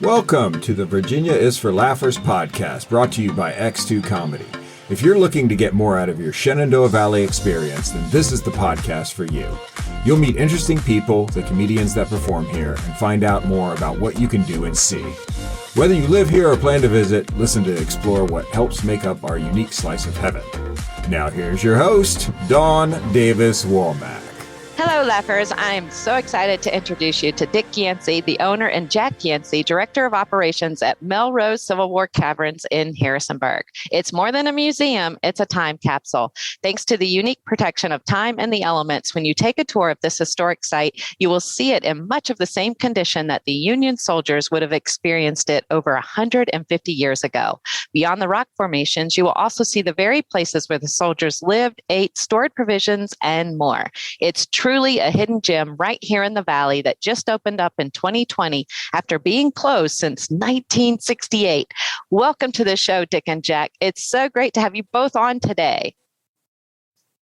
Welcome to the Virginia is for Laughers podcast, brought to you by X2 Comedy. If you're looking to get more out of your Shenandoah Valley experience, then this is the podcast for you. You'll meet interesting people, the comedians that perform here, and find out more about what you can do and see. Whether you live here or plan to visit, listen to explore what helps make up our unique slice of heaven. Now here's your host, Dawn Davis Womack. Hello, Laughers. I'm so excited to introduce you to Dick Yancey, the owner, and Jack Yancey, Director of Operations at Melrose Caverns in Harrisonburg. It's more than a museum, it's a time capsule. Thanks to the unique protection of time and the elements, when you take a tour of this historic site, you will see it in much of the same condition that the Union soldiers would have experienced it over 150 years ago. Beyond the rock formations, you will also see the very places where the soldiers lived, ate, stored provisions, and more. It's truly a hidden gem right here in the valley that just opened up in 2020 after being closed since 1968. Welcome to the show, Dick and Jack. It's so great to have you both on today.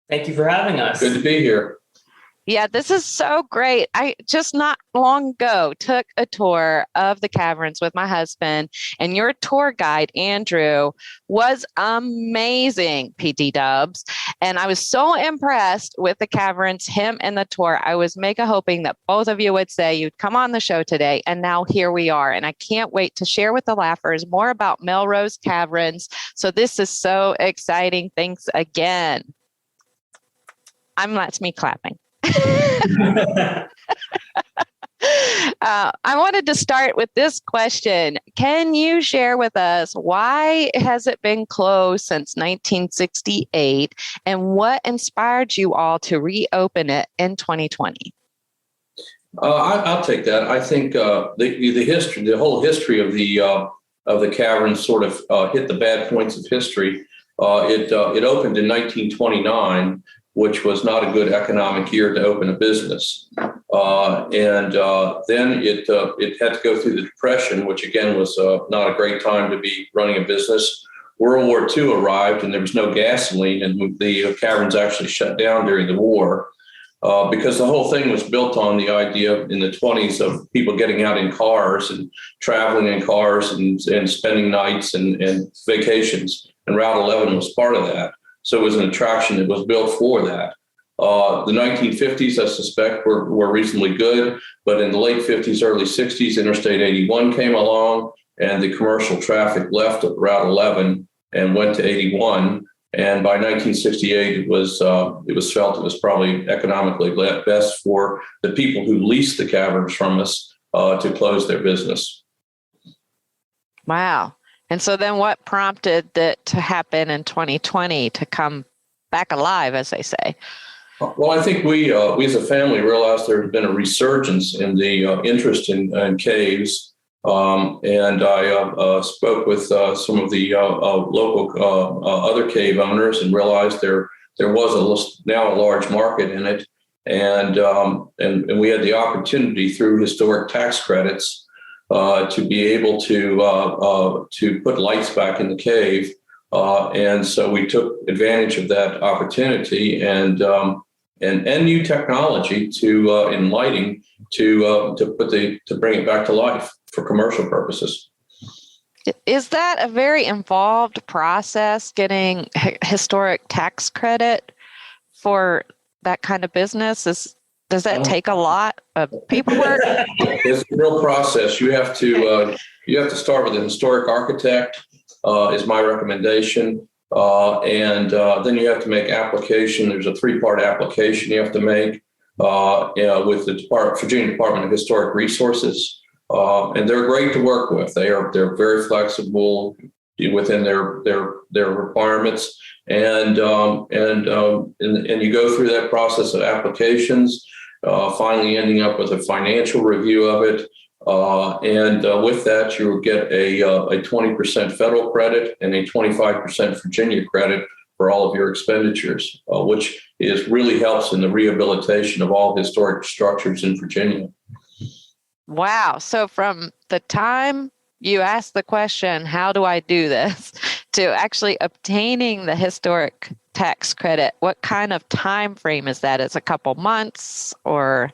Thank you for having us. Good to be here. Yeah, this is so great. I just not long ago took a tour of the caverns with my husband, and your tour guide, Andrew, was amazing, PT Dubs. And I was so impressed with the caverns, him and the tour. I was mega hoping that both of you would say you'd come on the show today, and now here we are. And I can't wait to share with the Laughers more about Melrose Caverns. So this is so exciting. Thanks again. That's me clapping. I wanted to start with this question. Can you share with us why has it been closed since 1968 and what inspired you all to reopen it in 2020? I'll take that. I think the whole history of the caverns sort of hit the bad points of history. It opened in 1929. Which was not a good economic year to open a business. And then it had to go through the Depression, which again was not a great time to be running a business. World War II arrived and there was no gasoline, and the caverns actually shut down during the war because the whole thing was built on the idea in the 20s of people getting out in cars and traveling in cars and spending nights and vacations. And Route 11 was part of that. So it was an attraction that was built for that. The 1950s, I suspect, were reasonably good, but in the late 50s, early 60s, Interstate 81 came along, and the commercial traffic left at Route 11 and went to 81. And by 1968, it was felt it was probably economically best for the people who leased the caverns from us to close their business. Wow. And so then what prompted that to happen in 2020 to come back alive, as they say? Well, I think we as a family realized there had been a resurgence in the interest in caves. And I spoke with some of the local other cave owners and realized there was now a large market in it. And we had the opportunity through historic tax credits to be able to put lights back in the cave. And so we took advantage of that opportunity and new technology in lighting to bring it back to life for commercial purposes. Is that a very involved process, getting historic tax credit for that kind of business? Does that take a lot of paperwork? It's a real process. You have to start with a historic architect, is my recommendation. And then you have to make application. There's a 3-part application you have to make with the Virginia Department of Historic Resources. And they're great to work with. They're very flexible within their requirements. And you go through that process of applications, finally ending up with a financial review of it. And with that, you will get a 20% federal credit and a 25% Virginia credit for all of your expenditures, which really helps in the rehabilitation of all historic structures in Virginia. Wow. So from the time you ask the question, how do I do this, to actually obtaining the historic tax credit, what kind of time frame is that? Is it a couple months or?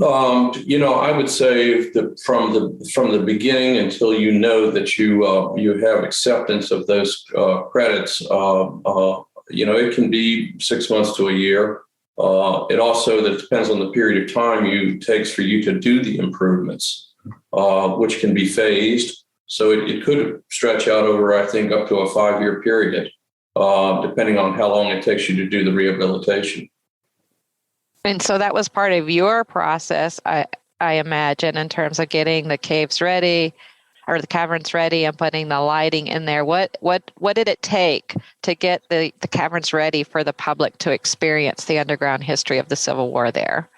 I would say that from the beginning until you know that you have acceptance of those credits, it can be 6 months to a year. It also that depends on the period of time it takes for you to do the improvements, which can be phased. So it could stretch out over, I think, up to a 5-year period, depending on how long it takes you to do the rehabilitation. And so that was part of your process, I imagine, in terms of getting the caves ready or the caverns ready and putting the lighting in there. What did it take to get the caverns ready for the public to experience the underground history of the Civil War there?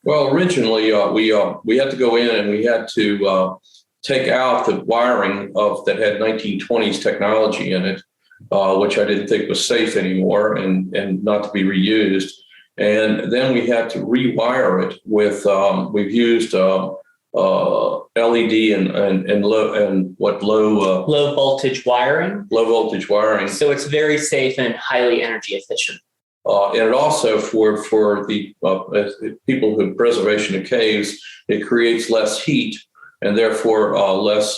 Well, originally we had to go in and we had to take out the wiring that had 1920s technology in it, which I didn't think was safe anymore and not to be reused. And then we had to rewire it with we've used LED and low voltage wiring. Low voltage wiring. So it's very safe and highly energy efficient. And it also for the people who preservation of caves, it creates less heat and therefore less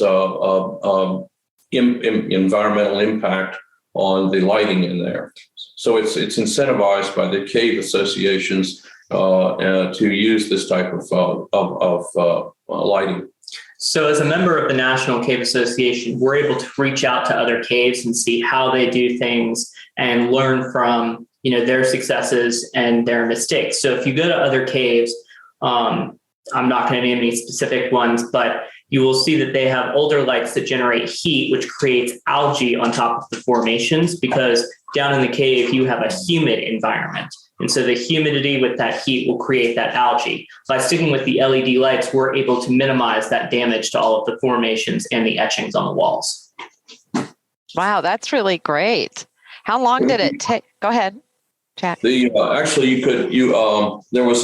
environmental impact on the lighting in there. So it's incentivized by the cave associations to use this type of lighting. So as a member of the National Cave Association, we're able to reach out to other caves and see how they do things and learn from their successes and their mistakes. So if you go to other caves, I'm not going to name any specific ones, but you will see that they have older lights that generate heat, which creates algae on top of the formations, because down in the cave, you have a humid environment. And so the humidity with that heat will create that algae. By sticking with the LED lights, we're able to minimize that damage to all of the formations and the etchings on the walls. Wow, that's really great. How long did it take? Go ahead, Jack. Actually, there's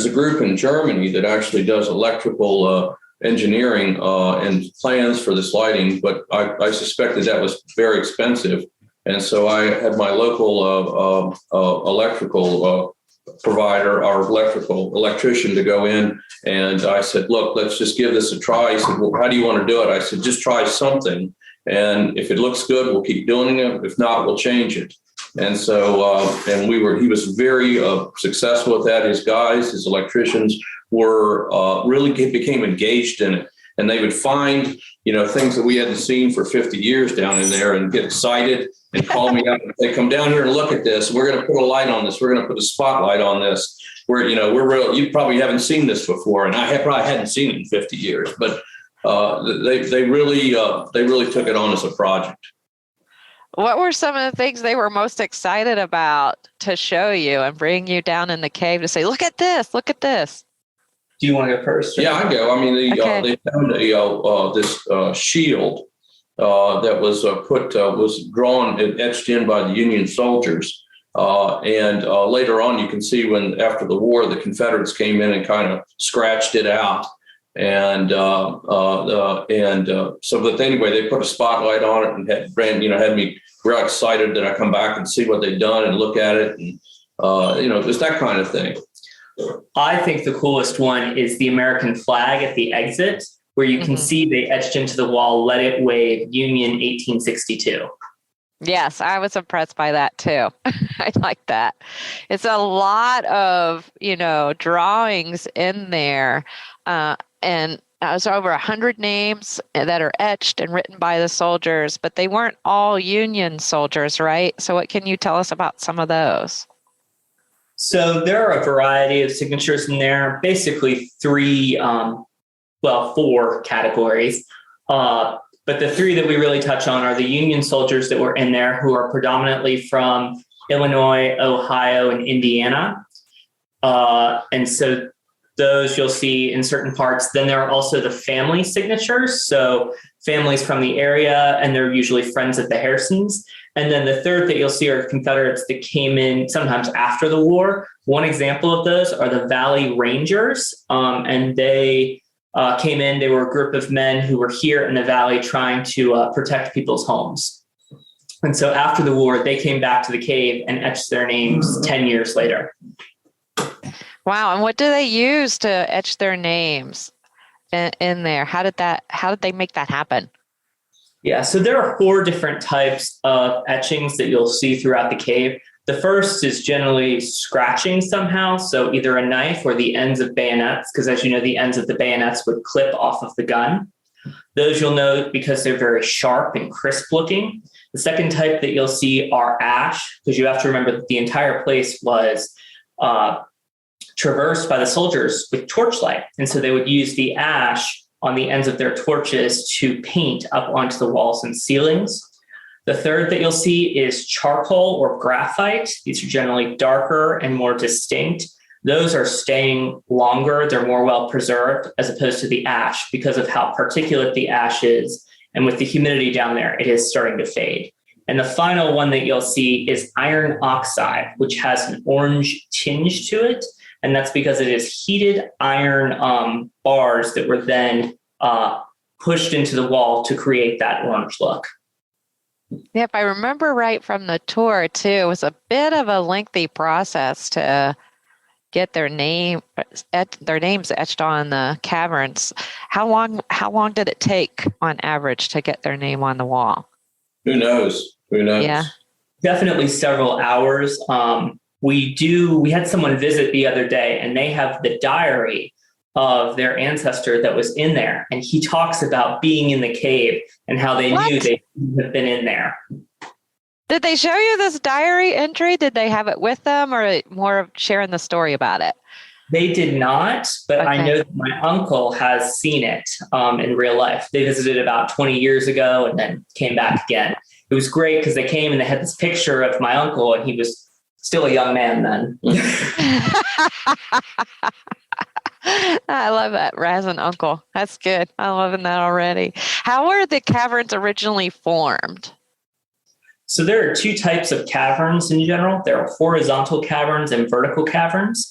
a group in Germany that actually does electrical engineering and plans for this lighting, but I suspected that was very expensive. And so I had my local electrical provider, our electrician, to go in. And I said, look, let's just give this a try. He said, well, how do you want to do it? I said, just try something. And if it looks good, we'll keep doing it. If not, we'll change it. And so, he was very successful with that. His electricians were really became engaged in it. And they would find, things that we hadn't seen for 50 years down in there and get excited and call me up and say, come down here and look at this. We're going to put a light on this. We're going to put a spotlight on this. You probably haven't seen this before. And I probably hadn't seen it in 50 years, but they really took it on as a project. What were some of the things they were most excited about to show you and bring you down in the cave to say, look at this, look at this? Do you want to go first? Yeah, I go. I mean, they found this shield that was was drawn and etched in by the Union soldiers. And later on, you can see when after the war, the Confederates came in and kind of scratched it out. And so, but anyway, they put a spotlight on it and had me real excited that I come back and see what they've done and look at it, and just that kind of thing. I think the coolest one is the American flag at the exit, where you can see they etched into the wall, "Let it wave, Union 1862." Yes, I was impressed by that too. I like that. It's a lot of, drawings in there. And there's over 100 names that are etched and written by the soldiers, but they weren't all Union soldiers, right? So what can you tell us about some of those? So there are a variety of signatures in there, basically four categories. But the three that we really touch on are the Union soldiers that were in there, who are predominantly from Illinois, Ohio, and Indiana. And so those you'll see in certain parts. Then there are also the family signatures. So families from the area, and they're usually friends of the Harrisons. And then the third that you'll see are Confederates that came in sometimes after the war. One example of those are the Valley Rangers. And they came in, they were a group of men who were here in the Valley trying to protect people's homes. And so after the war, they came back to the cave and etched their names 10 years later. Wow. And what do they use to etch their names in there? How did they make that happen? Yeah, so there are 4 different types of etchings that you'll see throughout the cave. The first is generally scratching somehow, so either a knife or the ends of bayonets, because as you know, the ends of the bayonets would clip off of the gun. Those you'll know because they're very sharp and crisp looking. The second type that you'll see are ash, because you have to remember that the entire place was traversed by the soldiers with torchlight. And so they would use the ash on the ends of their torches to paint up onto the walls and ceilings. The third that you'll see is charcoal or graphite. These are generally darker and more distinct. Those are staying longer. They're more well preserved as opposed to the ash because of how particulate the ash is. And with the humidity down there, it is starting to fade. And the final one that you'll see is iron oxide, which has an orange tinge to it. And that's because it is heated iron bars that were then pushed into the wall to create that orange look. Yeah, if I remember right from the tour too, it was a bit of a lengthy process to get their names etched on the caverns. How long did it take on average to get their name on the wall? Who knows? Yeah. Definitely several hours. We had someone visit the other day and they have the diary of their ancestor that was in there. And he talks about being in the cave and how they knew they shouldn't have been in there. Did they show you this diary entry? Did they have it with them or more of sharing the story about it? They did not, but Okay. I know that my uncle has seen it in real life. They visited about 20 years ago and then came back again. It was great because they came and they had this picture of my uncle and he was still a young man then. I love that. Raz and uncle. That's good. I'm loving that already. How were the caverns originally formed? So there are 2 types of caverns in general. There are horizontal caverns and vertical caverns.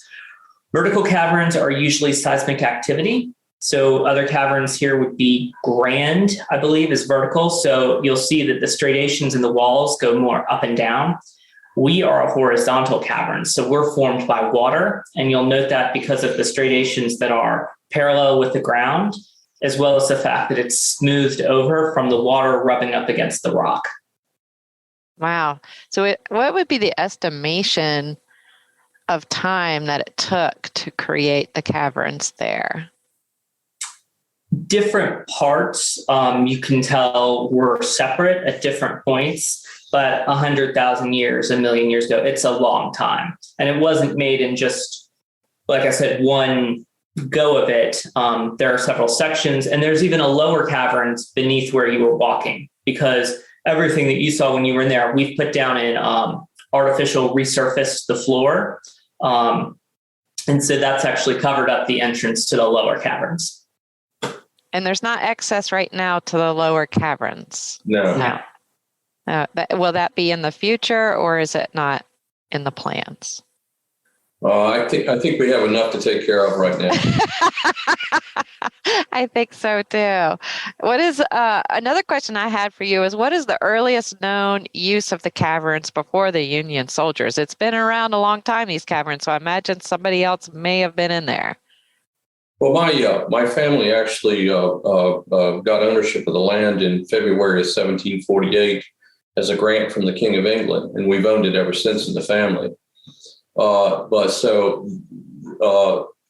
Vertical caverns are usually seismic activity. So other caverns here would be grand, I believe, is vertical. So you'll see that the striations in the walls go more up and down. We are a horizontal cavern, so we're formed by water, and you'll note that because of the striations that are parallel with the ground, as well as the fact that it's smoothed over from the water rubbing up against the rock. Wow. So what would be the estimation of time that it took to create the caverns there? Different parts, you can tell, were separate at different points. But 100,000 years, a million years ago, it's a long time. And it wasn't made in just, like I said, one go of it. There are several sections, and there's even a lower caverns beneath where you were walking, because everything that you saw when you were in there, we've put down in artificial resurfaced the floor. And so that's actually covered up the entrance to the lower caverns. And there's not access right now to the lower caverns. No. Will that be in the future, or is it not in the plans? I think we have enough to take care of right now. I think so too. What is another question I had for you is, what is the earliest known use of the caverns before the Union soldiers? It's been around a long time, these caverns, so I imagine somebody else may have been in there. Well, my family actually got ownership of the land in February of 1748 as a grant from the King of England, and we've owned it ever since in the family. But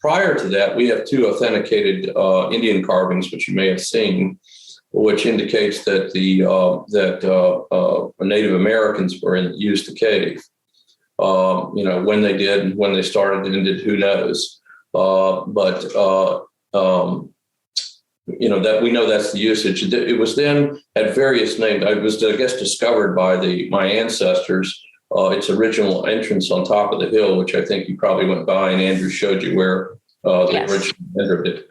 prior to that, we have 2 authenticated Indian carvings, which you may have seen, which indicates that Native Americans used the cave. When they did, and when they started and ended, who knows? That we know that's the usage. It was then at various names. It was, I guess, discovered by my ancestors. Its original entrance on top of the hill, which I think you probably went by, and Andrew showed you where they originally entered it.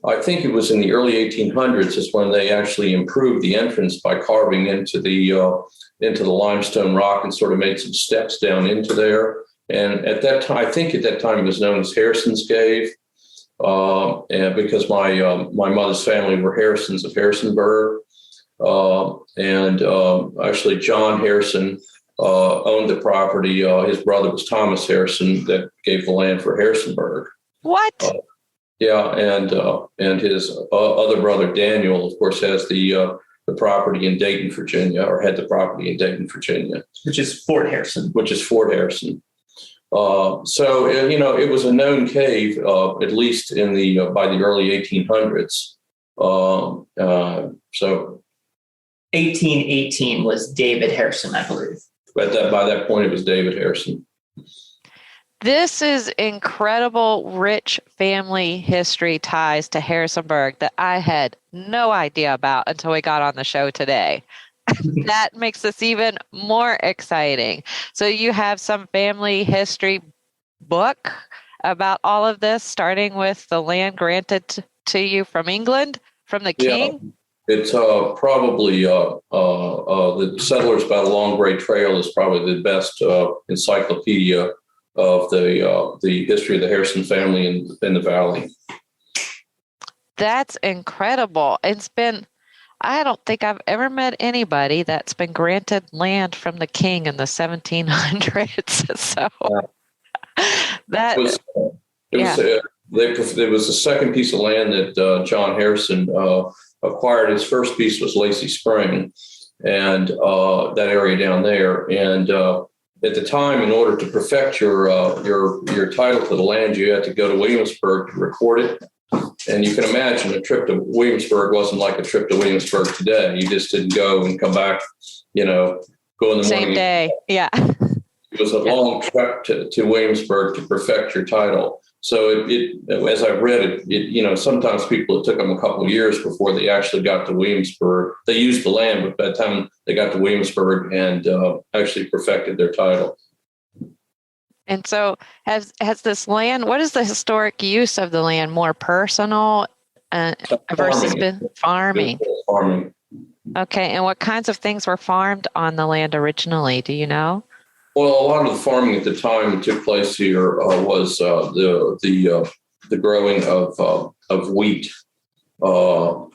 I think it was in the early 1800s is when they actually improved the entrance by carving into the limestone rock and sort of made some steps down into there. And at that time, I think it was known as Harrison's Cave, and because my mother's family were Harrisons of Harrisonburg, and actually John Harrison owned the property. His brother was Thomas Harrison that gave the land for Harrisonburg. What? Yeah, and his other brother Daniel, of course, has the property in Dayton, Virginia, or had the property in Dayton, Virginia, which is Fort Harrison. So it was a known cave, at least in the by the early 1800s. So 1818 was David Harrison, I believe. By that point, it was David Harrison. This is incredible, rich family history ties to Harrisonburg that I had no idea about until we got on the show today. That makes this even more exciting. So you have some family history book about all of this, starting with the land granted to you from England, from the king? It's probably the Settlers by the Long Gray Trail is probably the best encyclopedia of the history of the Harrison family in the Valley. That's incredible. I don't think I've ever met anybody that's been granted land from the king in the 1700s. So that it was the second piece of land that John Harrison acquired. His first piece was Lacey Spring, and that area down there. And at the time, in order to perfect your title to the land, you had to go to Williamsburg to record it. And you can imagine a trip to Williamsburg wasn't like a trip to Williamsburg today. You just didn't go and come back, go in the morning. Same day. Yeah. It was a long trek to Williamsburg to perfect your title. So as I've read it, sometimes it took them a couple of years before they actually got to Williamsburg. They used the land, but by the time they got to Williamsburg and actually perfected their title. And so has this land, what is the historic use of the land? More personal versus farming? Farming. Okay. And what kinds of things were farmed on the land originally? Do you know? Well, a lot of the farming at the time that took place here was the growing of wheat,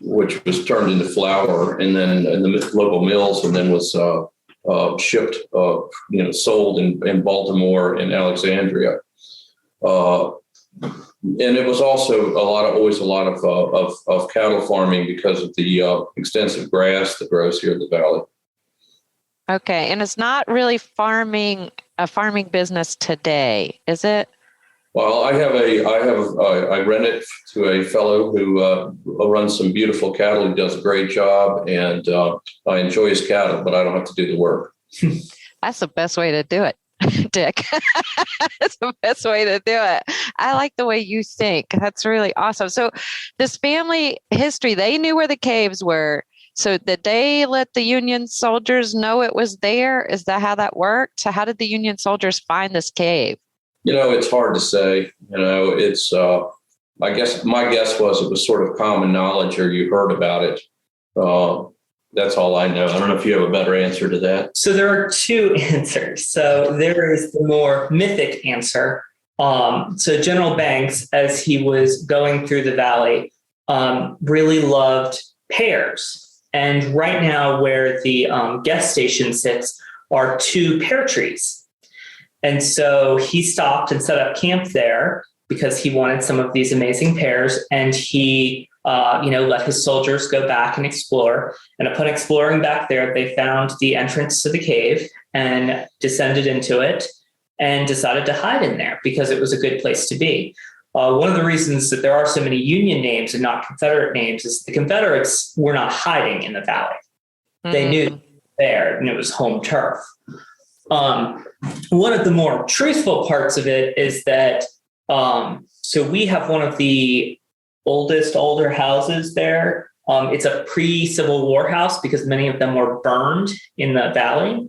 which was turned into flour, and then in the local mills, and then was shipped, sold in Baltimore and Alexandria. And it was also always a lot of cattle farming because of the extensive grass that grows here in the valley. Okay, and it's not really a farming business today, is it? Well, I rent it to a fellow who runs some beautiful cattle. He does a great job, and I enjoy his cattle, but I don't have to do the work. That's the best way to do it, Dick. That's the best way to do it. I like the way you think. That's really awesome. So this family history, they knew where the caves were. So did they let the Union soldiers know it was there? Is that how that worked? So how did the Union soldiers find this cave? It's hard to say. It's I guess my guess was it was sort of common knowledge, or you heard about it. That's all I know. I don't know if you have a better answer to that. So there are two answers. So there is the more mythic answer. So General Banks, as he was going through the valley, really loved pears. And right now where the gas station sits are two pear trees. And so he stopped and set up camp there because he wanted some of these amazing pears. And he, let his soldiers go back and explore. And upon exploring back there, they found the entrance to the cave and descended into it and decided to hide in there because it was a good place to be. One of the reasons that there are so many Union names and not Confederate names is the Confederates were not hiding in the valley. They knew they were there, and it was home turf. One of the more truthful parts of it is that, so we have one of the older houses there. It's a pre-Civil War house because many of them were burned in the valley.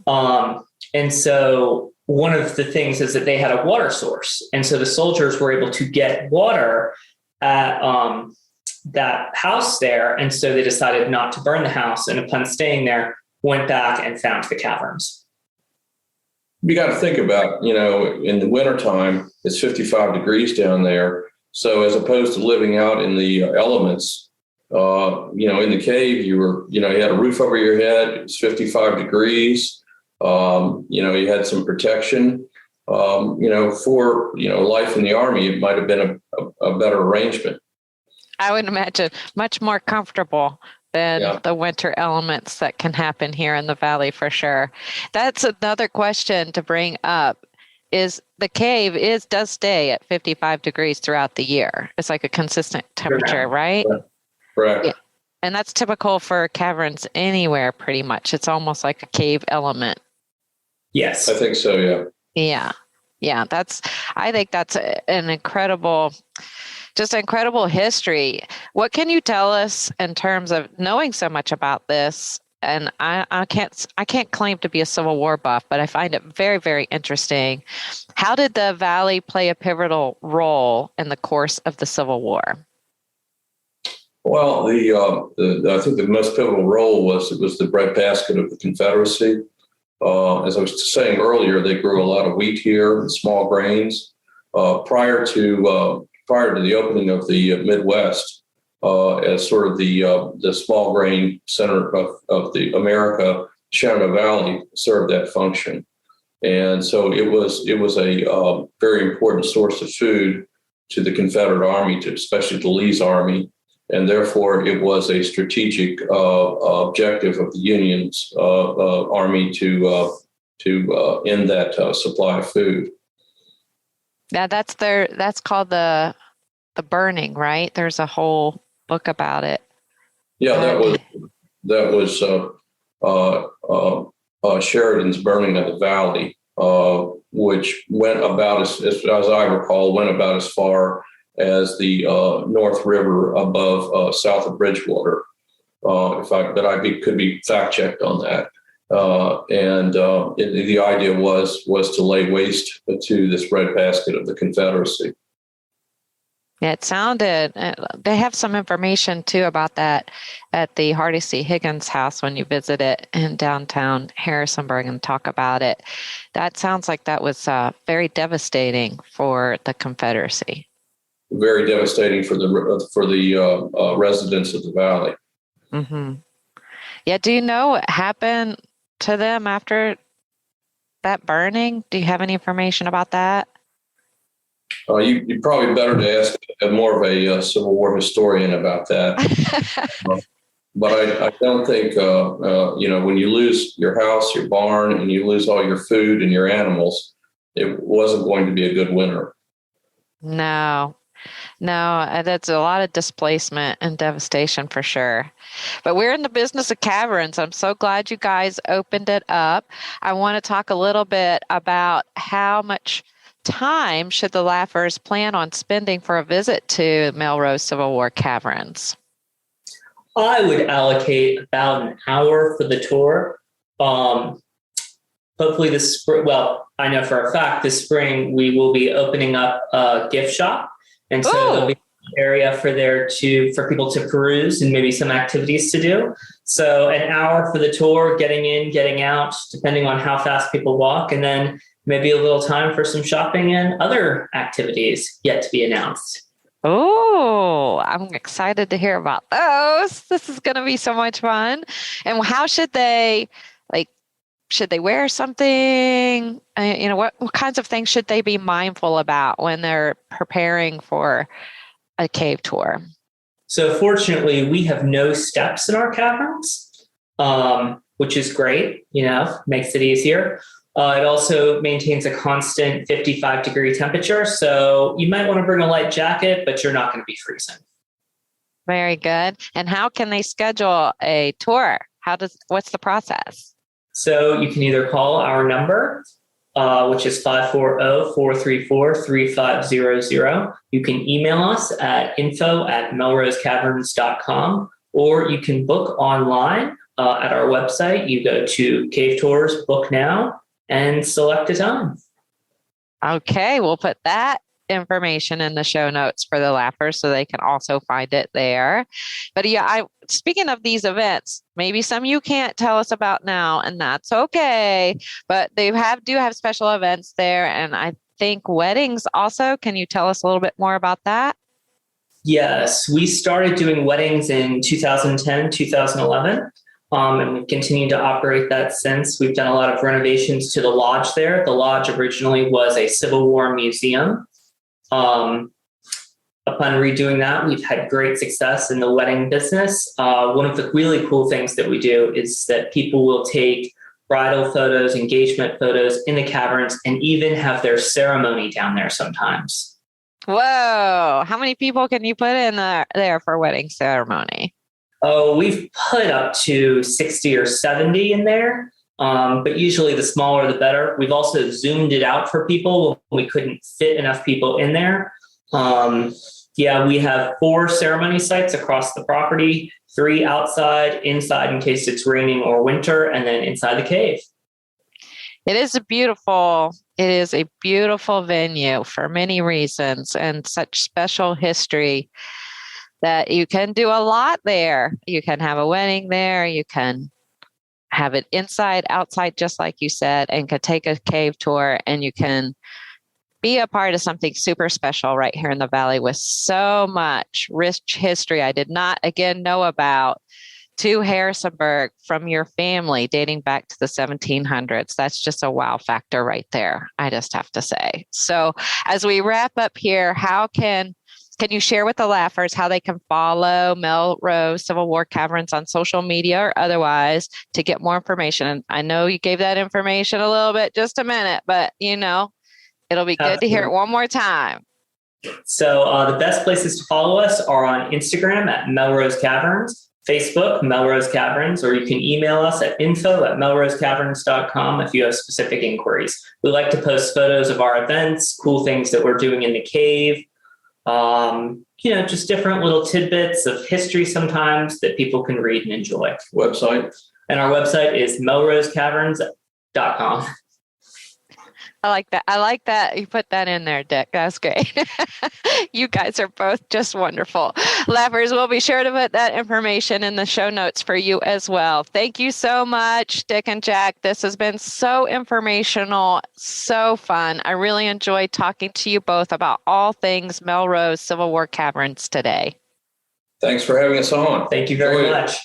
And so one of the things is that they had a water source. And so the soldiers were able to get water at that house there. And so they decided not to burn the house. And upon staying there, went back and found the caverns. You got to think about, in the wintertime, it's 55 degrees down there. So as opposed to living out in the elements, in the cave, you had a roof over your head. It was 55 degrees. You had some protection. For life in the Army, it might have been a better arrangement. I would imagine much more comfortable than the winter elements that can happen here in the valley for sure. That's another question to bring up. Is the cave does stay at 55 degrees throughout the year. It's like a consistent temperature, right? Correct. Yeah. And that's typical for caverns anywhere pretty much. It's almost like a cave element. Yes. I think so, yeah. Yeah. Yeah. I think that's an incredible history. What can you tell us in terms of knowing so much about this? And I can't claim to be a Civil War buff, but I find it very, very interesting. How did the Valley play a pivotal role in the course of the Civil War? Well, I think the most pivotal role was the breadbasket of the Confederacy. As I was saying earlier, they grew a lot of wheat here and small grains. Prior to the opening of the Midwest, as sort of the small grain center of the America, Shenandoah Valley served that function, and so it was a very important source of food to the Confederate Army, especially to Lee's army, and therefore it was a strategic objective of the Union's army to end that supply of food. Now that's called the burning, right? There's a whole book about it. Yeah, that was Sheridan's burning of the Valley, which went about as I recall, went about as far as the North River above south of Bridgewater. Could be fact checked on that. The idea was to lay waste to this breadbasket of the Confederacy. Yeah, it sounded, they have some information too about that at the Hardy C. Higgins house when you visit it in downtown Harrisonburg and talk about it. That sounds like that was very devastating for the Confederacy. Very devastating for the residents of the valley. Mm-hmm. Yeah, do you know what happened to them after that burning? Do you have any information about that? You're probably better to ask more of a Civil War historian about that. But I don't think, when you lose your house, your barn, and you lose all your food and your animals, it wasn't going to be a good winter. No, that's a lot of displacement and devastation for sure. But we're in the business of caverns. I'm so glad you guys opened it up. I want to talk a little bit about how much time should the Laughers plan on spending for a visit to Melrose Civil War Caverns? I would allocate about an hour for the tour. Hopefully this spring, well, I know for a fact this spring we will be opening up a gift shop. And so there'll be an area for people to peruse and maybe some activities to do. So an hour for the tour, getting in, getting out, depending on how fast people walk, and then maybe a little time for some shopping and other activities yet to be announced. Oh, I'm excited to hear about those. This is going to be so much fun. And how should they, should they wear something? What kinds of things should they be mindful about when they're preparing for a cave tour? So fortunately, we have no steps in our caverns, which is great, makes it easier. It also maintains a constant 55-degree temperature. So you might want to bring a light jacket, but you're not going to be freezing. Very good. And how can they schedule a tour? What's the process? So you can either call our number, which is 540-434-3500. You can email us at info@melrosecaverns.com, or you can book online at our website. You go to Cave Tours, book now, and select a time. Okay, we'll put that information in the show notes for the Laughers so they can also find it there. But speaking of these events, maybe some you can't tell us about now, and that's okay. But they do have special events there, and I think weddings also. Can you tell us a little bit more about that? Yes, we started doing weddings in 2010, 2011. And we've continued to operate that since. We've done a lot of renovations to the lodge there. The lodge originally was a Civil War museum. Upon redoing that, we've had great success in the wedding business. One of the really cool things that we do is that people will take bridal photos, engagement photos in the caverns, and even have their ceremony down there sometimes. Whoa. How many people can you put in there for a wedding ceremony? Oh, we've put up to 60 or 70 in there, but usually the smaller the better. We've also zoomed it out for people when we couldn't fit enough people in there. We have 4 ceremony sites across the property, 3 outside, inside in case it's raining or winter, and then inside the cave. It is a beautiful venue for many reasons and such special history that you can do a lot there. You can have a wedding there. You can have it inside, outside, just like you said, and could take a cave tour, and you can be a part of something super special right here in the Valley with so much rich history I did not, again, know about to Harrisonburg from your family dating back to the 1700s. That's just a wow factor right there, I just have to say. So as we wrap up here, how can you share with the Laughers how they can follow Melrose Civil War Caverns on social media or otherwise to get more information? And I know you gave that information a little bit just a minute, but it'll be good to hear it one more time. So the best places to follow us are on Instagram at Melrose Caverns, Facebook, Melrose Caverns, or you can email us at info@melrosecaverns.com if you have specific inquiries. We like to post photos of our events, cool things that we're doing in the cave, just different little tidbits of history sometimes that people can read and enjoy. Website? And our website is melrosecaverns.com. I like that. You put that in there, Dick. That's great. You guys are both just wonderful. Laughers, we'll be sure to put that information in the show notes for you as well. Thank you so much, Dick and Jack. This has been so informational, so fun. I really enjoyed talking to you both about all things Melrose Civil War Caverns today. Thanks for having us on. Thank you very much.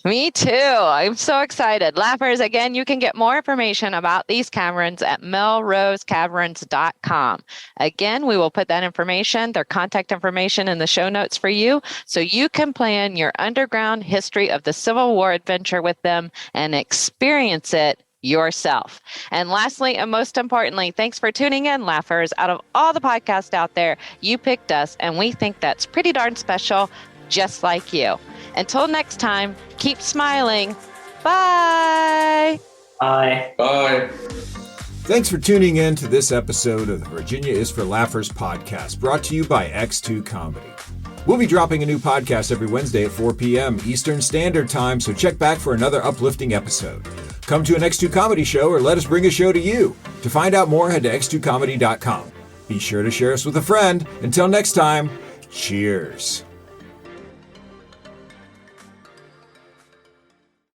Me too. I'm so excited. Laughers, again, you can get more information about these caverns at melrosecaverns.com. Again, we will put that information, their contact information in the show notes for you so you can plan your underground history of the Civil War adventure with them and experience it yourself. And lastly, and most importantly, thanks for tuning in, Laughers. Out of all the podcasts out there, you picked us, and we think that's pretty darn special, just like you. Until next time, keep smiling. Bye. Bye. Bye. Thanks for tuning in to this episode of the Virginia is for Laughers podcast, brought to you by X2 Comedy. We'll be dropping a new podcast every Wednesday at 4 p.m. Eastern Standard Time, so check back for another uplifting episode. Come to an X2 Comedy show or let us bring a show to you. To find out more, head to x2comedy.com. Be sure to share us with a friend. Until next time, cheers.